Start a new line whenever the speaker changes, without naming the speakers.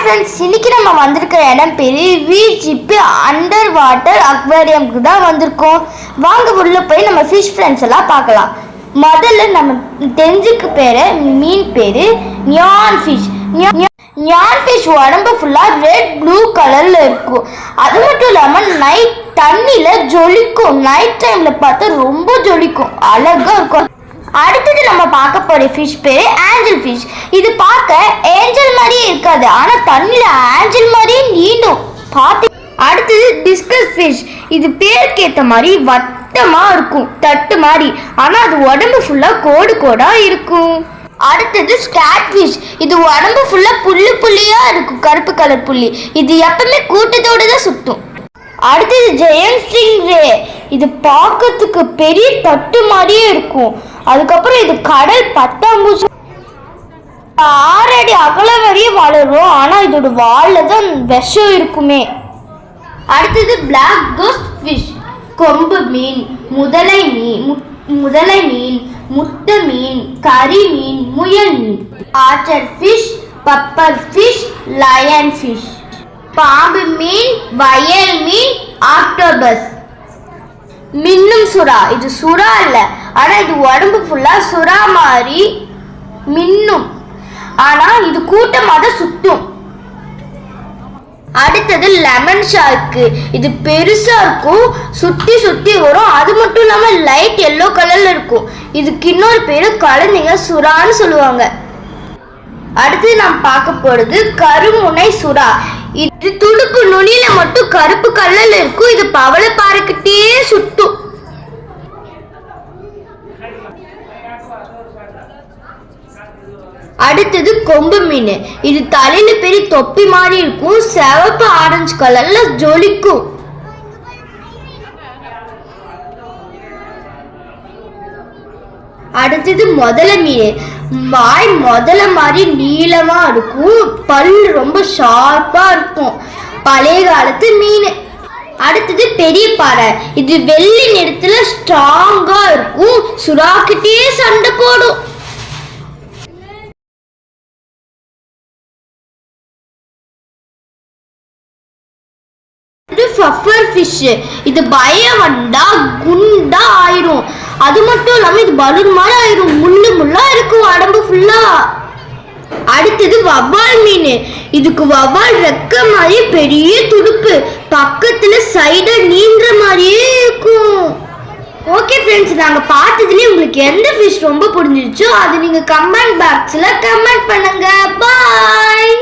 Friends, இன்னைக்கு நம்ம வந்திருக்கிற இடம் பேரு விஜிபி அண்டர் வாட்டர் அக்வேரியம்க்கு தான் வந்திருக்கோம். வாங்க உள்ள போய் நம்ம ஃபிஷ் ஃப்ரெண்ட்ஸ் எல்லாம் பார்க்கலாம். முதல்ல நம்ம தெரிஞ்சுக்க மீன் பேரு நியான் ஃபிஷ். நியான் ஃபிஷ் உடம்பு ஃபுல்லா ரெட் ப்ளூ கலர்ல இருக்கும். அது மட்டும் இல்லாம நைட் தண்ணியில ஜொலிக்கும். நைட் டைம்ல பார்த்தா ரொம்ப ஜொலிக்கும், அழகா இருக்கும். அடுத்தது நம்ம பார்க்க போற ஃபிஷ் பேரு ஆஞ்சல் ஃபிஷ். இது பார்க்க ஏஞ்சல் மாதிரியே இருக்காது, ஆனா தண்ணியில ஆஞ்சல் மாதிரியே நீண்டும் பார்த்து. அடுத்தது டிஸ்கஸ் ஃபிஷ். இது பேருக்கு ஏற்ற மாதிரி வட்டமா இருக்கும், தட்டு மாதிரி, ஆனா அது உடம்பு ஃபுல்லா கோடு கோடா இருக்கும். அடுத்தது ஸ்கேட் ஃபிஷ். இது உடம்பு ஃபுல்லா புள்ளி புள்ளியா இருக்கும், கருப்பு கலர் புள்ளி. இது எப்பவுமே கூட்டத்தோட தான் சுத்தும். அடுத்தது ஜெயண்ட் ஸ்டிங்ரே. இது பார்க்கறதுக்கு பெரிய தட்டு மாதிரியே இருக்கும். அதுக்கப்புறம் இது கடல் பட்டாம்பூச்சி. 6 அடி அகலம் வரையும் வளரும், ஆனா இதோட வால்ல தான் விஷம் இருக்குமே. அடுத்தது பிளாக் கோஸ்ட் ஃபிஷ். கொம்பு மீன், முதலை மீன், முட்டை மீன், கறி மீன், முயல் மீன். Archer fish, puffer fish, lion fish. பாம்பு மீன், வயல் மீன், ஆக்டோபஸ். மின்னும் சுறா. இது சுறா இல்ல, ஆனா இது உடம்பு ஃபுல்லா சுறா மாதிரி மின்னும், ஆனா இது கூட்டமாக தான் சுத்தும். அடுத்தது லெமன் ஷார்க். இது பெருசா இருக்கும், சுத்தி சுத்தி வரும். அது மட்டும் இல்லாம லைட் எல்லோ கலர்ல இருக்கும். இதுக்கு இன்னொரு பேரு குழந்தைங்க சுறான்னு சொல்லுவாங்க. அடுத்து நாம் பார்க்க போறது கருமுனை சுறா. இது துடுப்பு நுனியில மட்டும் கருப்பு கலர்ல இருக்கும். இது பவள பாறைக்கிட்டே சுத்தும். அடுத்தது கொம்பு மீன். இது தலையில பெரிய தொப்பி மாதிரி இருக்கும், சிவப்பு ஆரஞ்சு கலர்ல ஜொலிக்கும். அடுத்தது முதலை மீன். வாய் முதலை மாதிரி நீளமா இருக்கும், பல் ரொம்ப ஷார்ப்பா இருக்கும், பழைய காலத்து மீன். அடுத்தது பெரிய பாறை. இது வெள்ளை நிறத்துல ஸ்ட்ராங்கா இருக்கும், சுறாக்கிட்டே சண்டை போடும். Buffer fish. இது பயம் வந்தா குண்டா ஆயிரும். அது மட்டும் இல்லாம இது பலூன் மாதிரி ஆயிரும், முள்ளு முள்ளா இருக்கும் உடம்பு ஃபுல்லா. அடுத்தது வவ்வால் மீன். இதுக்கு வவ்வால் ரெக்க மாதிரி பெரிய துடுப்பு, பக்கத்துல சைடா நீந்துற மாதிரியே இருக்கும். ஓகே ஃப்ரெண்ட்ஸ், நாங்க பார்த்ததுலயே உங்களுக்கு எந்த ஃபிஷ் ரொம்ப பிடிச்சிருச்சோ அது நீங்க கமெண்ட் பாக்ஸ்ல கமெண்ட் பண்ணுங்க. பாய்.